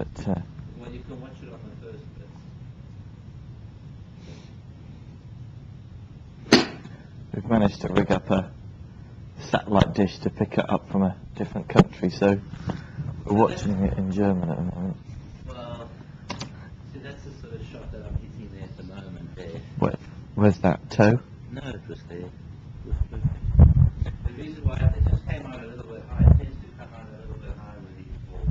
But well, you can watch it on the first bit. we've managed to rig up a satellite dish to pick it up from a different country, so we're watching it in German at the moment. Well, see, that's the sort of shot that I'm hitting there at the moment there. Where's that toe? No, it was there. It was perfect. The reason why it just came out a little bit high, it tends to come out a little bit higher when you fall.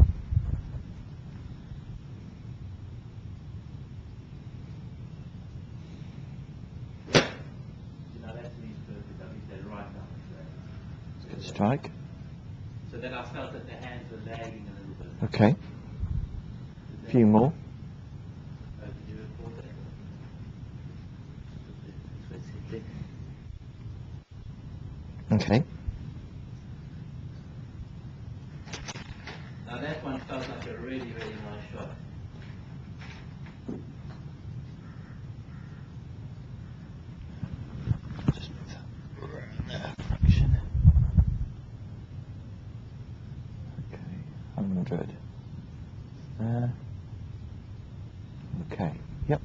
You know, that to me is perfect. I think they're right down the track. Good strike. So then I felt that the hands were lagging a little bit. Okay. A few more. Oh, did you record that? Okay. Now that one felt like a really, really nice shot. Just put that fraction. Okay, 100. Okay, yep.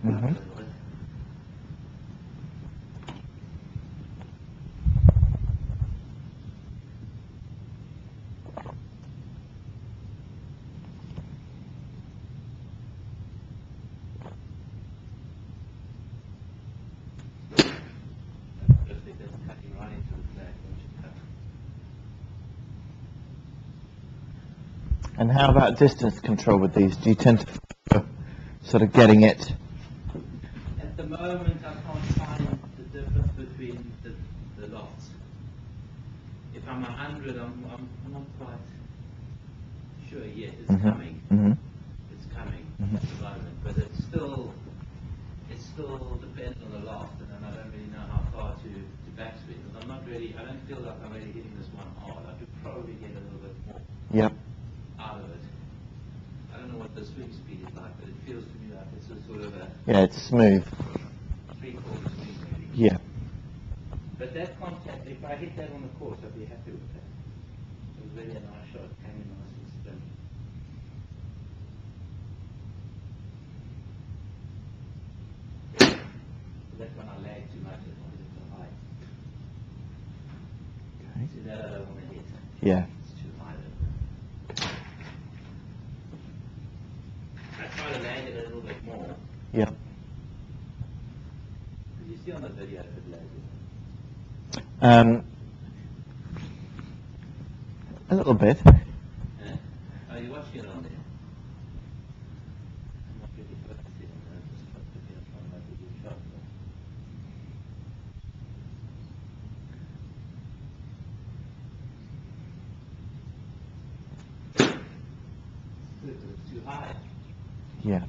Mm-hmm. And how about distance control with these? Do you tend to sort of getting it? At the moment, I can't find the difference between the lots. If I'm 100, I'm not quite sure yet. It's coming. Mm-hmm. It's coming at the moment, but it still depends on the loft, and then I don't really know how far to backswing. Because I don't feel like I'm really hitting this one hard. I could probably get a little bit more. Yep. Out of it. I don't know what the swing speed is like, but it feels to me like it's a sort of a Yeah, it's smooth. 3/4 swing maybe. Yeah. But that contact, if I hit that on the course, I'd be happy with that. It was really a nice shot, it came in nice and spin. That one I lagged too much, I wanted it too high. Okay. See that I don't want to hit. Yeah. It's too high though. I try to land it a little bit more. Yep. You see on the video if it lags. A little bit. Yeah? Oh, you're watching it on there? I'm not really focusing on that. I'm just trying to make a good shot. It's too high. Yeah.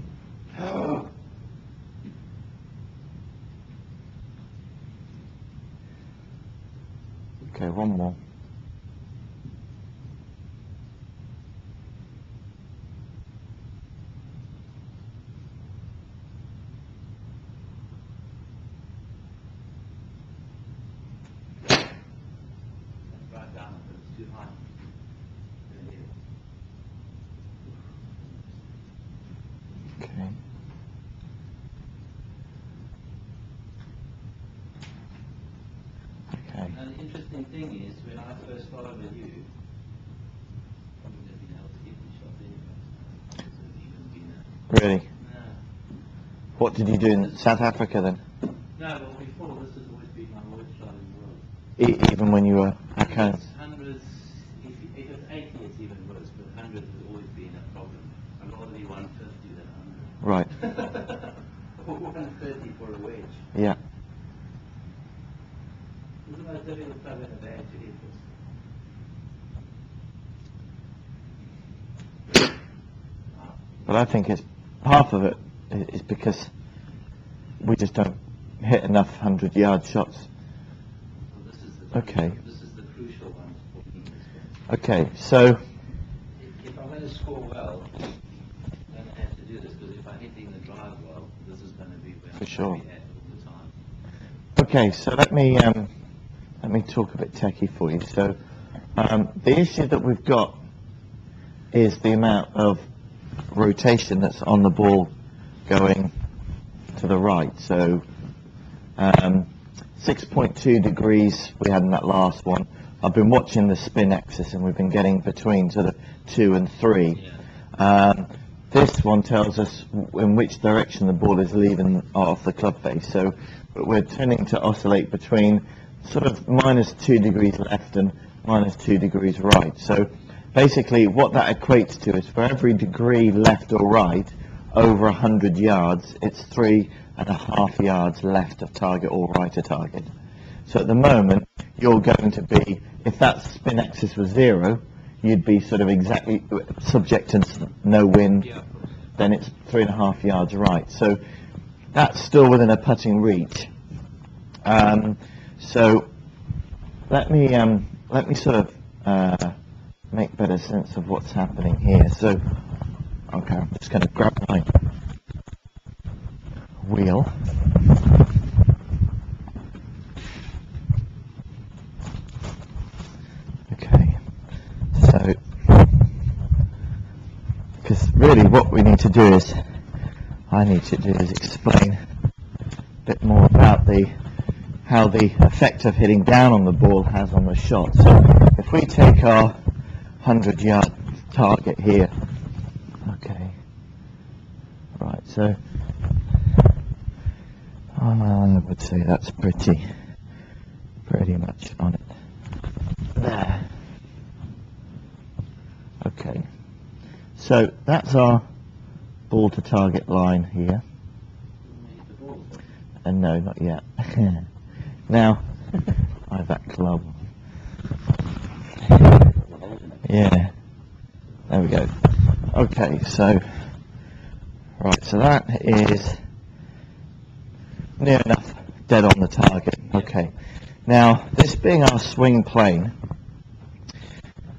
Okay, one more. That's right down, but it's too high. Okay. Okay. And the interesting thing is, when I first started with you, I wouldn't have been able to get these shots anyway. So it wouldn't have been Really? no. What did you do in South Africa then? No, but before, this has always been my worst shot in the world. Even when you were back home? Hundreds, if it's 80, it's even worse, but hundreds has always been a problem. I'd rather be 150 than 100. Right. Or 130 for a wedge. Yeah. This is the most difficult club in the bag to hit this. But I think it's half of it is because we just don't hit enough 100-yard shots. Well, this is Okay. This is the crucial one for me. Okay, so Sure. heavy head all the time. Okay, so let me talk a bit techie for you. So the issue that we've got is the amount of rotation that's on the ball going to the right. So 6.2 degrees we had in that last one. I've been watching the spin axis and we've been getting between sort of 2 and 3. Yeah. This one tells us in which direction the ball is leaving off the club face. So we're tending to oscillate between sort of -2 degrees left and -2 degrees right. So basically what that equates to is for every degree left or right over 100 yards, it's 3.5 yards left of target or right of target. So at the moment, you're going to be, if that spin axis was 0, you'd be sort of exactly subject to no wind, Yeah, of course. then it's 3.5 yards right. So that's still within a putting reach. So let me sort of make better sense of what's happening here. So, okay, I'm just going to grab my wheel. Okay, so, because really what we need to do is, I need to do is explain a bit more about how the effect of hitting down on the ball has on the shot. So if we take our 100-yard target here, okay, right, so I would say that's pretty much on it there. Okay, so that's our ball to target line here, and no, not yet. Now, I have that club. Yeah, there we go. Okay, so, right, so that is near enough dead on the target. Okay, now, this being our swing plane,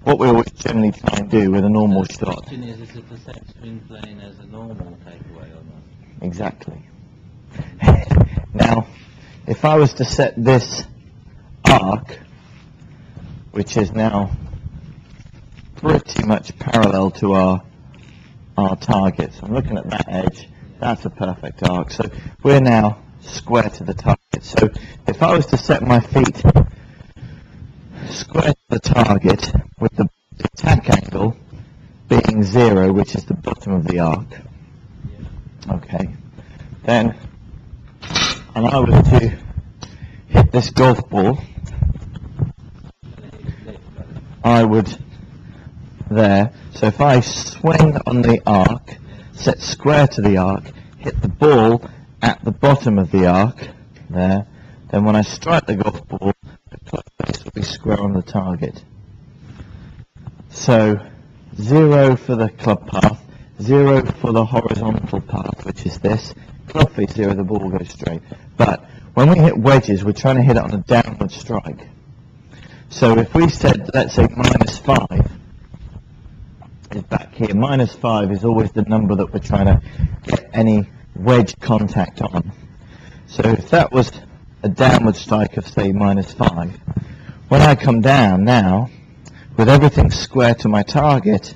what we always generally try and do with a normal The shot. question is it the same swing plane as a normal takeaway or not? Exactly. Now, if I was to set this arc, which is now pretty much parallel to our target, so I'm looking at that edge, that's a perfect arc. So we're now square to the target. So if I was to set my feet square to the target with the attack angle being 0, which is the bottom of the arc, okay, then, and I was to hit this golf ball, I would there. So if I swing on the arc, set square to the arc, hit the ball at the bottom of the arc there, then when I strike the golf ball, the club face will be square on the target. So 0 for the club path, 0 for the horizontal path, which is this. Club face 0, the ball goes straight. But when we hit wedges, we're trying to hit it on a downward strike. So if we said, let's say -5 is back here, -5 is always the number that we're trying to get any wedge contact on. So if that was a downward strike of, say, -5, when I come down now, with everything square to my target,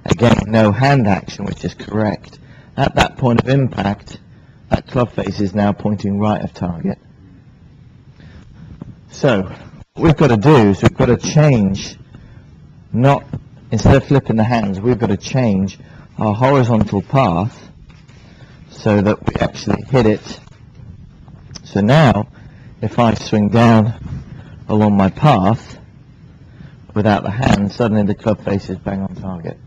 again, no hand action, which is correct, at that point of impact, that club face is now pointing right of target. So what we've got to do is we've got to change, not, instead of flipping the hands, we've got to change our horizontal path so that we actually hit it. So now, if I swing down along my path without the hand, suddenly the club face is bang on target.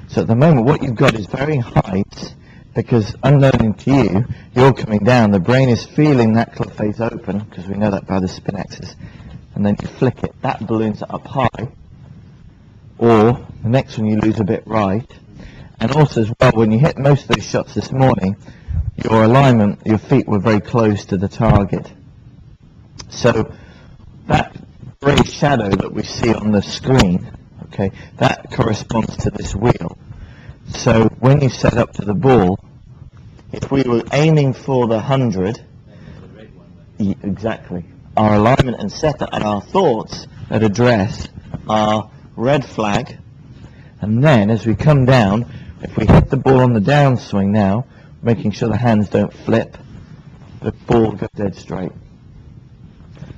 So at the moment what you've got is varying heights, because unknown to you, you're coming down, the brain is feeling that club face open, because we know that by the spin axis, and then you flick it, that balloons up high, or the next one you lose a bit right. And also as well, when you hit most of those shots this morning, your alignment, your feet were very close to the target. So that grey shadow that we see on the screen, okay, that corresponds to this wheel. So when you set up to the ball, if we were aiming for the 100, exactly, our alignment and setup and our thoughts at address are red flag, and then as we come down, if we hit the ball on the downswing now, making sure the hands don't flip, the ball goes dead straight.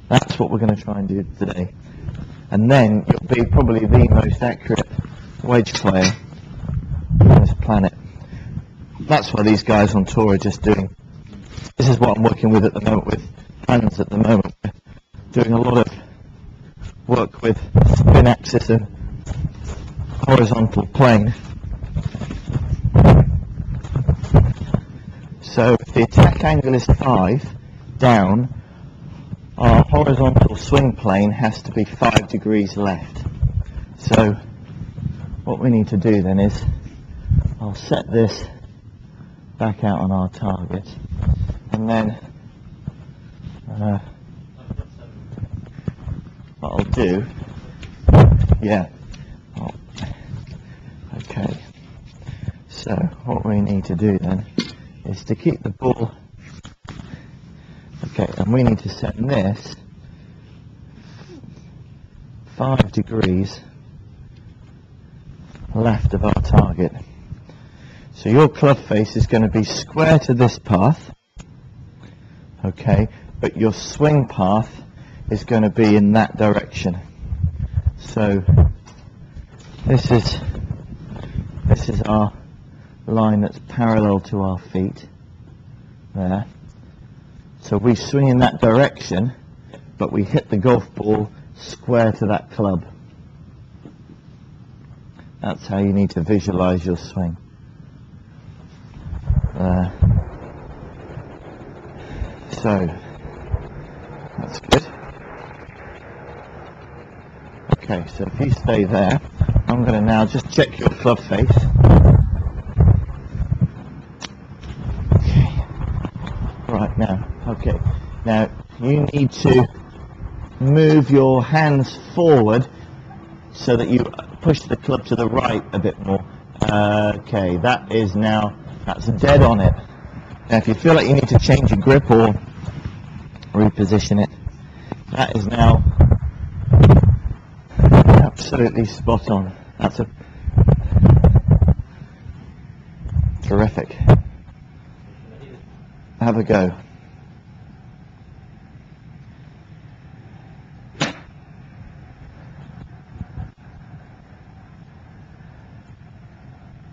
That's what we're going to try and do today. And then you'll be probably the most accurate wedge player on this planet. That's why these guys on tour are just doing, this is what I'm working with at the moment, with hands at the moment. We're doing a lot of work with spin axis and horizontal plane. So if the attack angle is 5 down, our horizontal swing plane has to be 5 degrees left. So what we need to do then is, I'll set this back out on our target, and then what I'll do, okay, so what we need to do then is to keep the ball, okay, and we need to set this 5 degrees left of our target. So your club face is going to be square to this path, okay, but your swing path is going to be in that direction. So this is our line that's parallel to our feet there. So we swing in that direction, but we hit the golf ball square to that club. That's how you need to visualize your swing. So that's good. Okay, so if you stay there, I'm going to now just check your club face. Okay. Right now, okay. Now you need to move your hands forward so that you push the club to the right a bit more. Okay, that's dead on it. Now if you feel like you need to change your grip or reposition it, that is now absolutely spot on. That's a terrific. Have a go.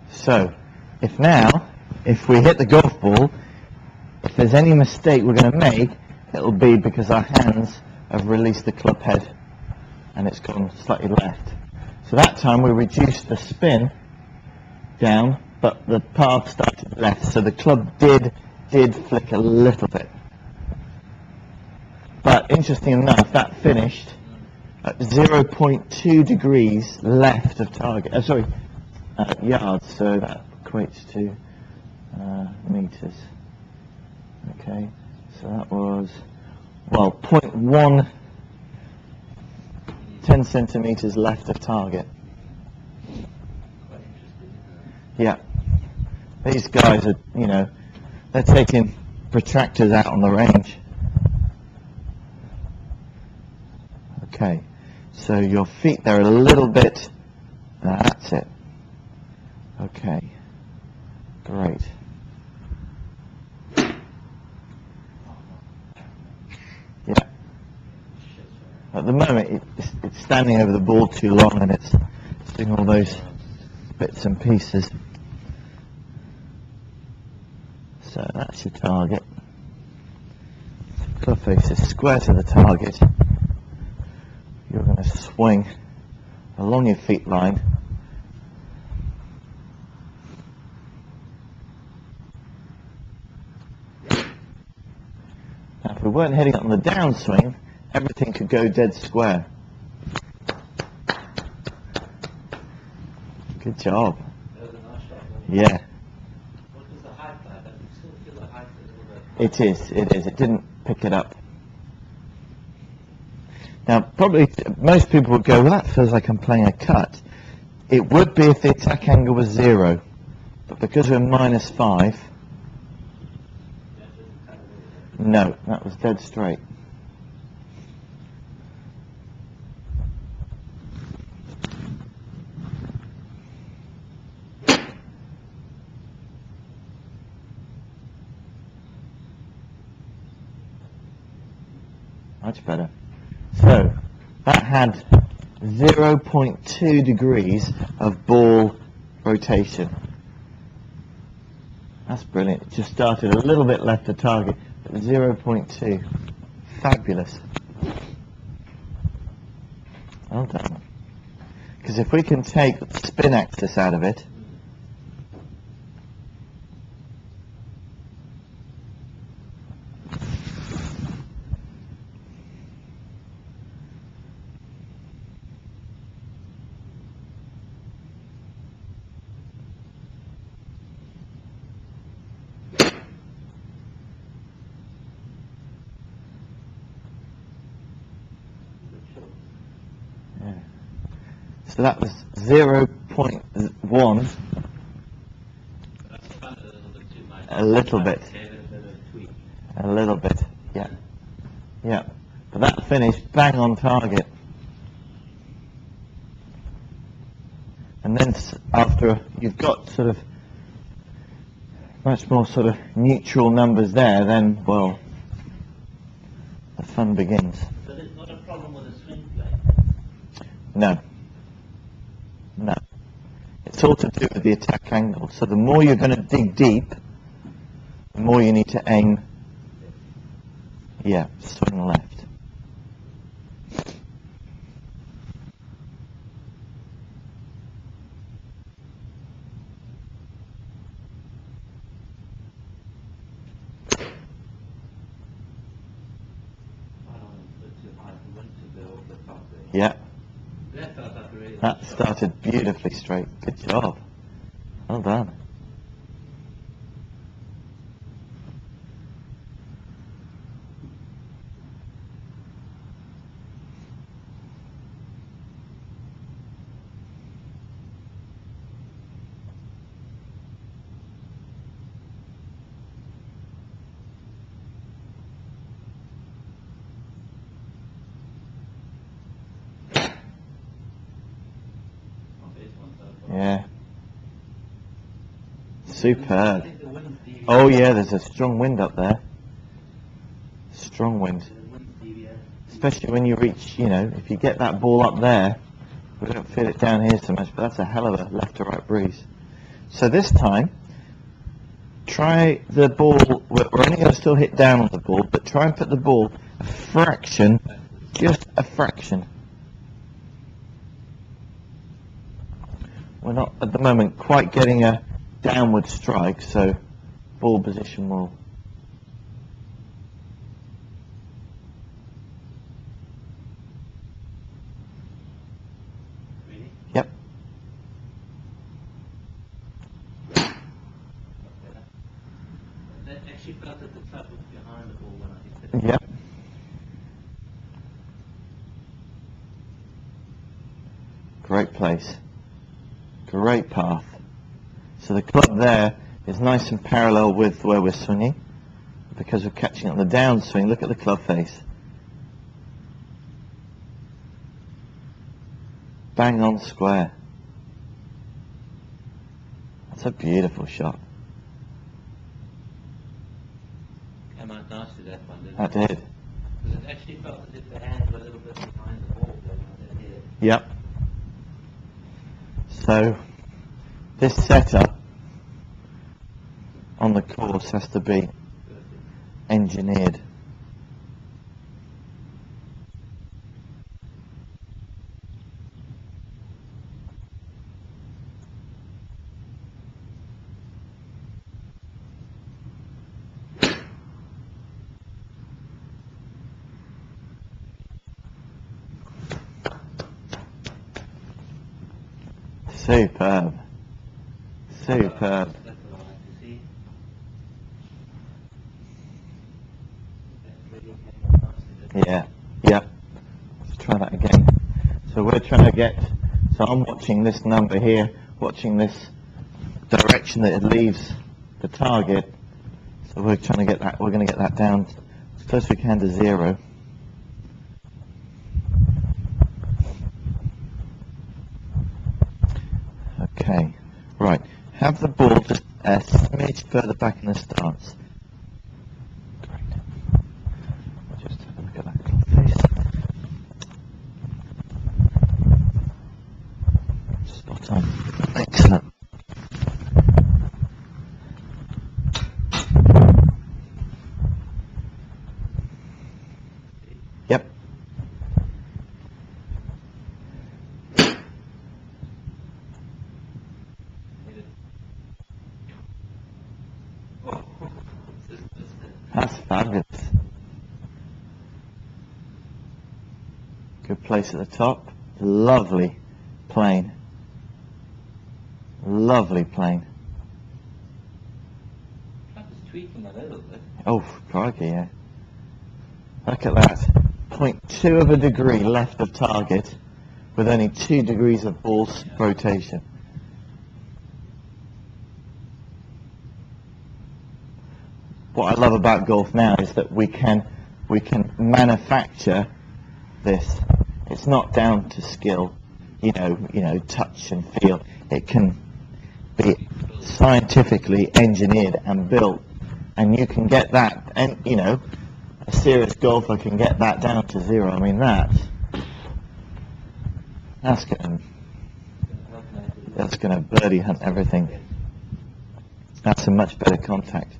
So, if we hit the golf ball, if there's any mistake we're going to make, it'll be because our hands have released the club head and it's gone slightly left. So that time we reduced the spin down, but the path started left, so the club did flick a little bit. But interesting enough, that finished at 0.2 degrees left of target. Yards, so that equates to meters. Okay, so that was, well, 0.1, 10 centimeters left of target. Yeah, these guys are, they're taking protractors out on the range. Okay, so your feet, they're a little bit, that's it. Okay, great. Yeah. At the moment, it's standing over the ball too long and it's doing all those bits and pieces. So that's your target. Club face is square to the target. You're going to swing along your feet line. Now, if we weren't hitting it on the downswing, everything could go dead square. Good job. That was a nice shot. Yeah. What was the height like? I could still feel the height a little bit. It is. It didn't pick it up. Now, probably most people would go, well, that feels like I'm playing a cut. It would be if the attack angle was 0. But because we're -5, No, that was dead straight. Much better. So, that had 0.2 degrees of ball rotation. That's brilliant. It just started a little bit left of target, but 0.2. Fabulous. Well done. Because if we can take the spin axis out of it, so that was 0.1, a little bit, yeah, yeah, but that finished bang on target. And then after you've got sort of much more sort of neutral numbers there, then, well, the fun begins. So there's not a problem with a swing plate? No. No. It's all to do with the attack angle. So the more you're going to dig deep, the more you need to aim, yeah, swing left. Yeah. That started beautifully straight. Good job. Well done. Yeah. Superb. Oh yeah, there's a strong wind up there. Strong wind. Especially when you reach, you know, if you get that ball up there, we don't feel it down here so much, but that's a hell of a left to right breeze. So this time, try the ball, we're only going to still hit down on the ball, but try and put the ball a fraction, just a fraction. We're not at the moment quite getting a downward strike, so ball position will. Really? Yep. That actually felt at the top of behind the ball when I hit it. Yep. Great place. Great path. So the club there is nice and parallel with where we're swinging because we're catching on the downswing. Look at the club face. Bang on square. That's a beautiful shot. Came out nicely that one, didn't That it? did. Because it actually felt as if the hands were a little bit behind the ball when I hit it. Yep. So this setup on the course has to be engineered. Superb. Superb. That's what I like to see. That really came out nicely, didn't it? Yeah. Yeah. Let's try that again. So we're trying to get, so I'm watching this number here, watching this direction that it leaves the target. So we're trying to get that, we're going to get that down as close as we can to 0. Okay, right. Have the ball just a smidge further back in the stance. Great. Just have a look at that little face. Spot on. Excellent. Yep. That's fabulous. Good place at the top. Lovely plane. Lovely plane. That was tweaking a little bit. Oh, crikey, yeah. Look at that. 0.2 of a degree left of target with only 2 degrees of ball rotation. What I love about golf now is that we can manufacture this. It's not down to skill, you know, touch and feel. It can be scientifically engineered and built, and you can get that, and you know, a serious golfer can get that down to 0. I mean, that's gonna birdie hunt everything. That's a much better contact.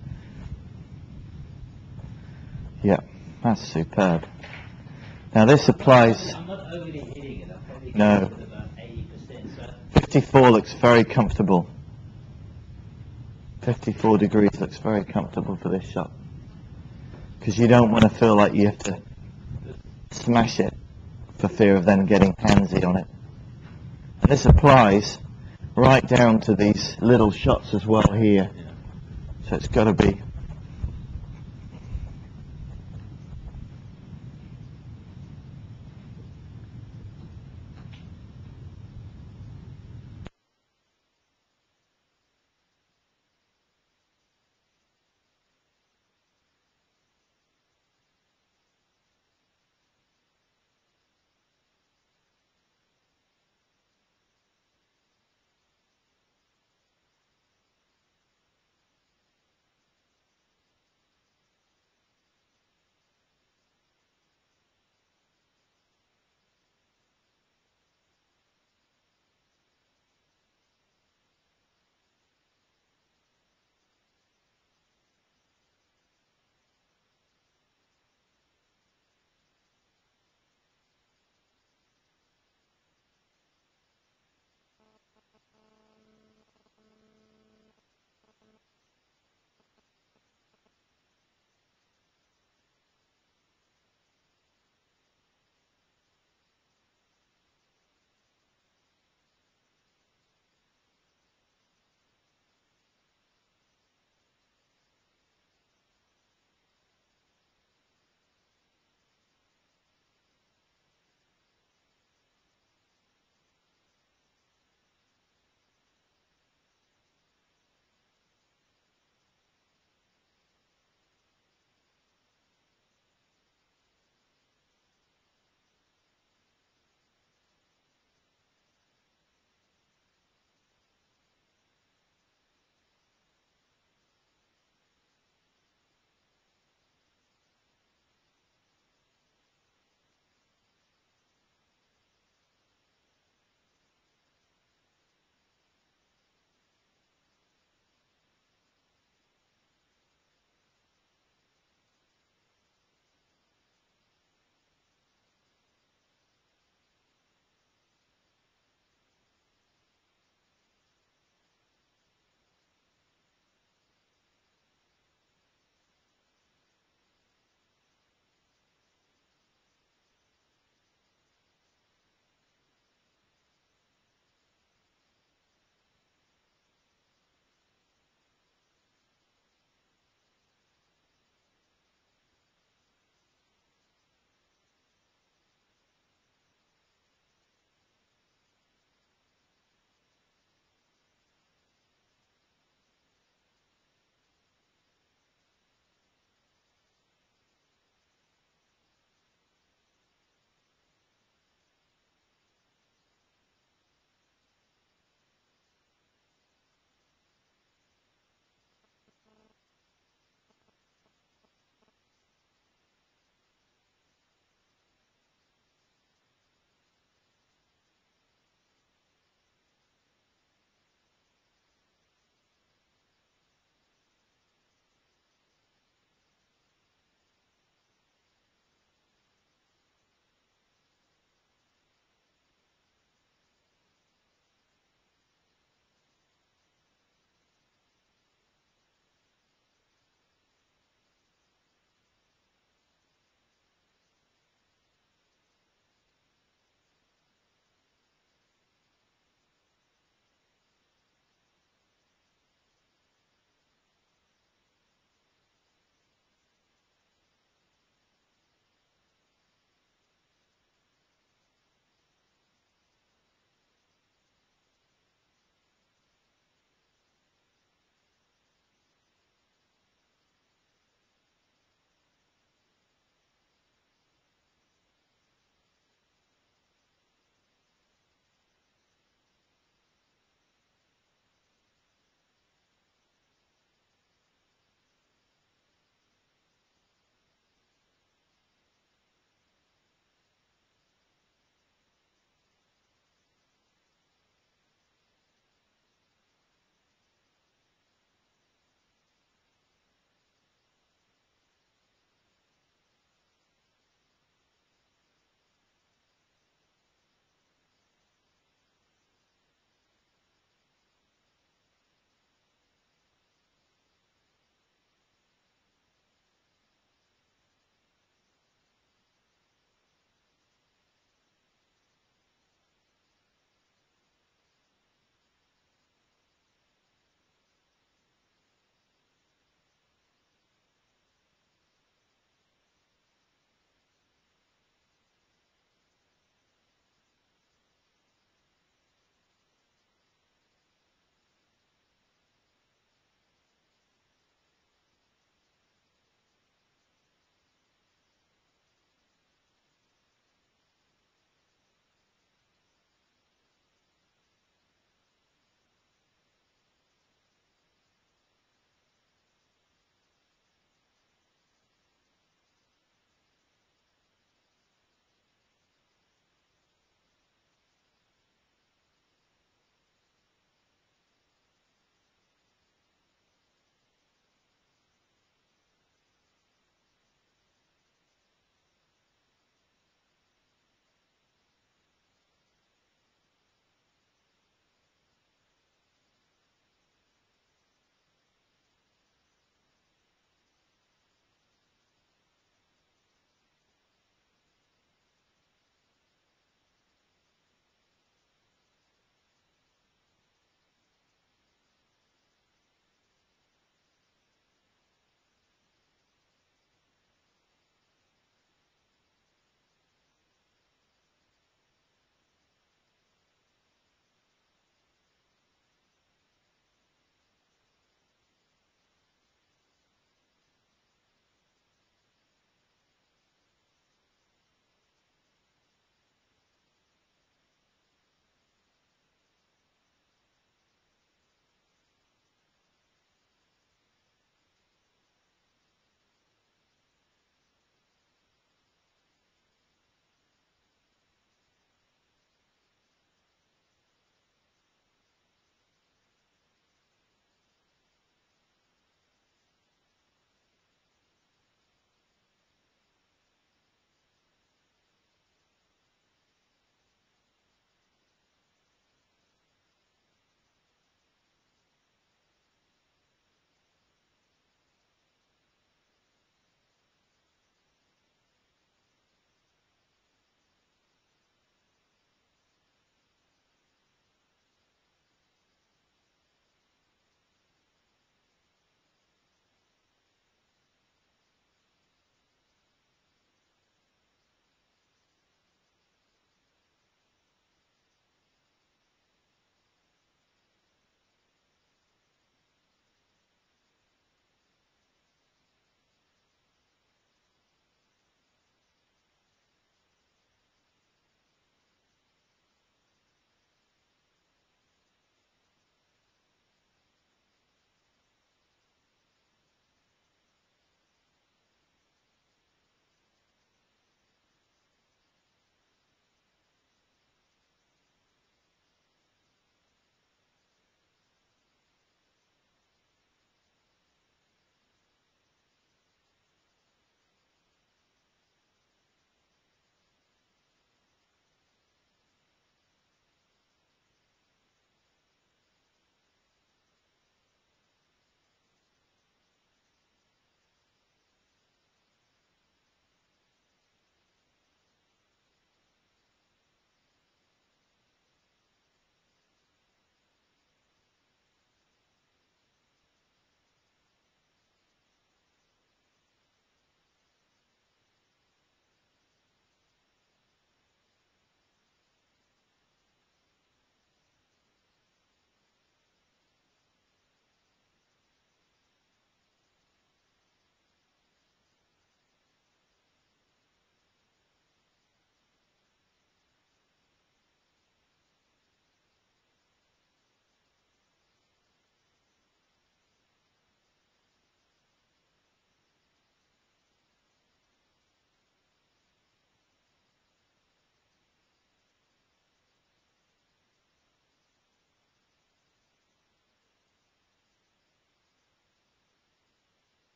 Yeah, that's superb. Now this applies. I'm not overly hitting it. I'm probably No. with about 80%. So 54 looks very comfortable. 54 degrees looks very comfortable for this shot. Because you don't want to feel like you have to smash it for fear of then getting handsy on it. And this applies right down to these little shots as well here. So it's got to be